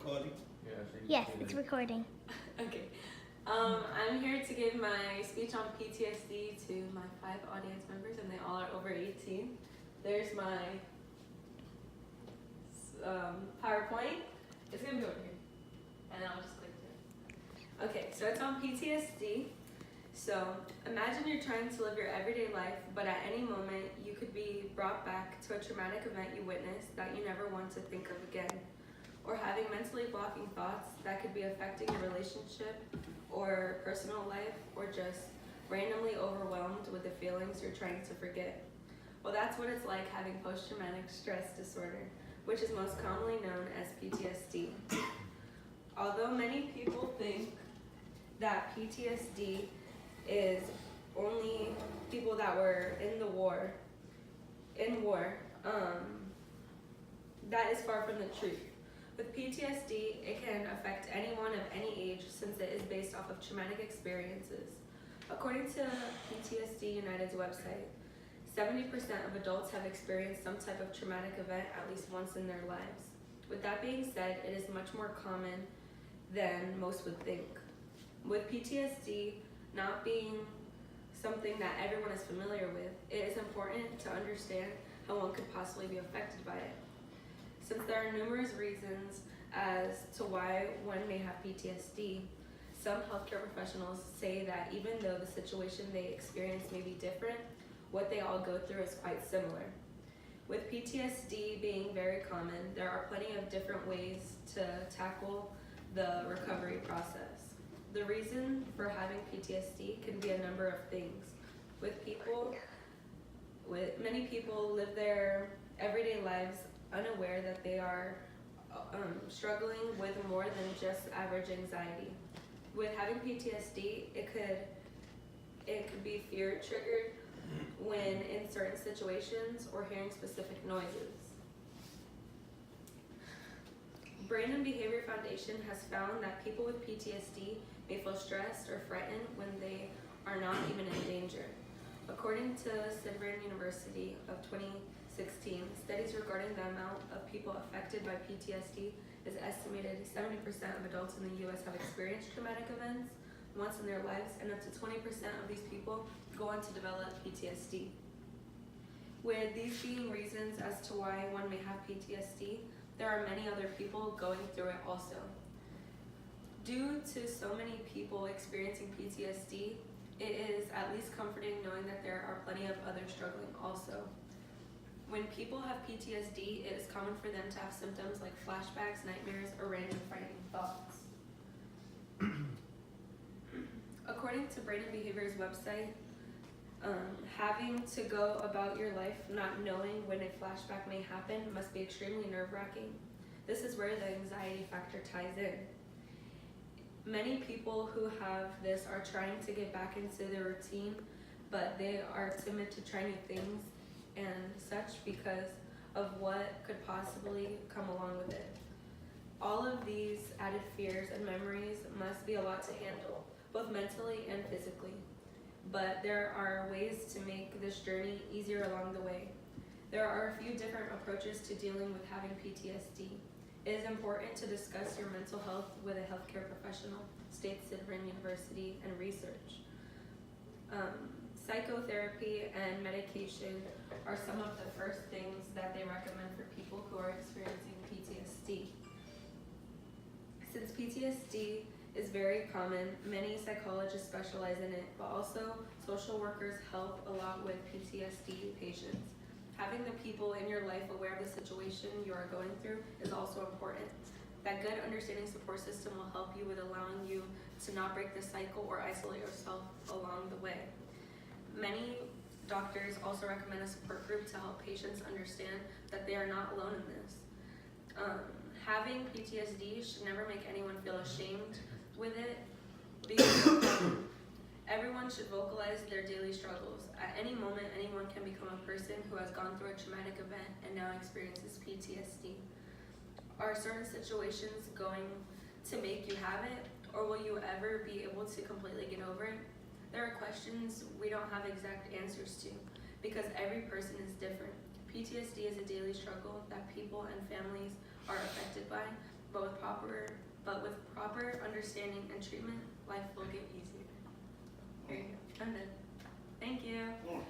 recording? Yes, it's recording. Okay. I'm here to give my speech on PTSD to my 5 audience members, and they all are over 18. There's my PowerPoint. It's going to be over here. And I'll just click it. Okay, so it's on PTSD. So imagine you're trying to live your everyday life, but at any moment you could be brought back to a traumatic event you witnessed that you never want to think of again. Or having mentally blocking thoughts that could be affecting your relationship or personal life, or just randomly overwhelmed with the feelings you're trying to forget. Well, that's what it's like having post-traumatic stress disorder, which is most commonly known as PTSD. Although many people think that PTSD is only people that were in war, that is far from the truth. With PTSD, it can affect anyone of any age since it is based off of traumatic experiences. According to PTSD United's website, 70% of adults have experienced some type of traumatic event at least once in their lives. With that being said, it is much more common than most would think. With PTSD not being something that everyone is familiar with, it is important to understand how one could possibly be affected by it. Since there are numerous reasons as to why one may have PTSD, some healthcare professionals say that even though the situation they experience may be different, what they all go through is quite similar. With PTSD being very common, there are plenty of different ways to tackle the recovery process. The reason for having PTSD can be a number of things. Many people live their everyday lives unaware that they are struggling with more than just average anxiety. With having PTSD, it could be fear triggered when in certain situations or hearing specific noises. Brain and Behavior Foundation has found that people with PTSD may feel stressed or threatened when they are not even in danger. According to Stanford University of 2016, studies regarding the amount of people affected by PTSD is estimated 70% of adults in the U.S. have experienced traumatic events once in their lives, and up to 20% of these people go on to develop PTSD. With these being reasons as to why one may have PTSD, there are many other people going through it also. Due to so many people experiencing PTSD, it is at least comforting knowing that there are plenty of others struggling also. When people have PTSD, it is common for them to have symptoms like flashbacks, nightmares, or random frightening thoughts. According to Brain and Behavior's website, having to go about your life not knowing when a flashback may happen must be extremely nerve-wracking. This is where the anxiety factor ties in. Many people who have this are trying to get back into their routine, but they are timid to try new things and such because of what could possibly come along with it. All of these added fears and memories must be a lot to handle, both mentally and physically. But there are ways to make this journey easier along the way. There are a few different approaches to dealing with having PTSD. It is important to discuss your mental health with a healthcare professional, states Stanford University and research. Psychotherapy and medication are some of the first things that they recommend for people who are experiencing PTSD. Since PTSD is very common, many psychologists specialize in it, but also social workers help a lot with PTSD patients. Having the people in your life aware of the situation you are going through is also important. That good understanding support system will help you with allowing you to not break the cycle or isolate yourself along the way. Many doctors also recommend a support group to help patients understand that they are not alone in this. Having PTSD should never make anyone feel ashamed with it, because everyone should vocalize their daily struggles. At any moment, anyone can become a person who has gone through a traumatic event and now experiences PTSD. Are certain situations going to make you have it, or will you ever be able to completely get over it? There are questions we don't have exact answers to, because every person is different. PTSD is a daily struggle that people and families are affected by, but with proper understanding and treatment, life will get easier. Here you go. I'm done. Thank you.